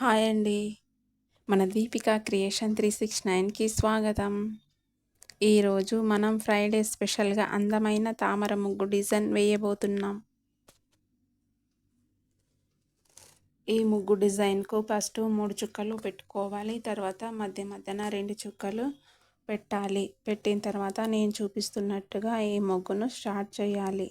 Hi అండి. మన Deepika creation 369కి స్వాగతం. ఈరోజు మనం ఫ్రైడే స్పెషల్గా అందమైన తామర ముగ్గు డిజైన్ వేయబోతున్నాం. ఈ ముగ్గు డిజైన్కు ఫస్ట్ 3 చుక్కలు పెట్టుకోవాలి. తర్వాత మధ్యన 2 చుక్కలు పెట్టాలి. పెట్టిన తర్వాత నేను చూపిస్తున్నట్టుగా ఈ ముగ్గును స్టార్ట్ చేయాలి.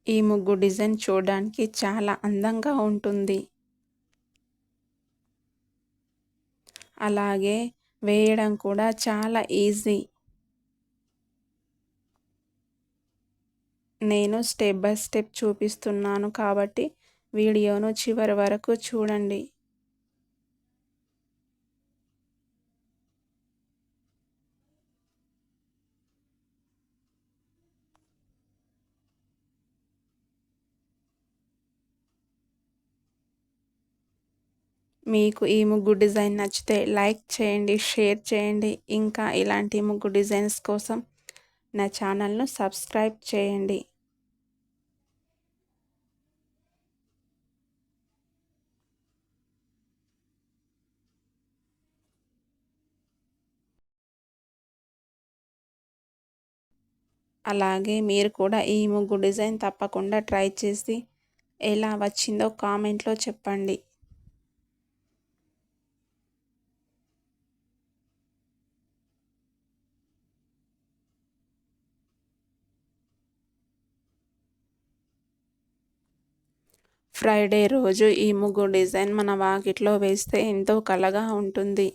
ఈ ముగ్గు డిజైన్ చూడడానికి చాలా అందంగా ఉంటుంది. అలాగే వేయడం కూడా చాలా ఈజీ. నేను స్టెప్ బై స్టెప్ చూపిస్తున్నాను కాబట్టి వీడియోను చివరి వరకు చూడండి. మీకు ఈ ముగ్గు డిజైన్ నచ్చితే లైక్ చేయండి, షేర్ చేయండి. ఇంకా ఇలాంటి ముగ్గు డిజైన్స్ కోసం నా ఛానల్ను సబ్స్క్రైబ్ చేయండి. అలాగే మీరు కూడా ఈ ముగ్గు డిజైన్ తప్పకుండా ట్రై చేసి ఎలా వచ్చిందో కామెంట్లో చెప్పండి. ఫ్రైడే రోజు ఈ ముగ్గు డిజైన్ మన వాకిట్లో వేస్తే ఎంతో కళగా ఉంటుంది.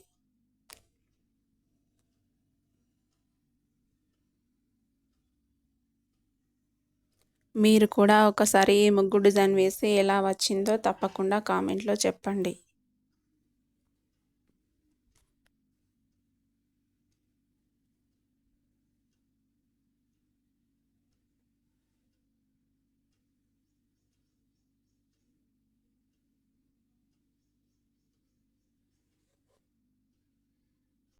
మీరు కూడా ఒకసారి ఈ ముగ్గు డిజైన్ వేసి ఎలా వచ్చిందో తప్పకుండా కామెంట్లో చెప్పండి.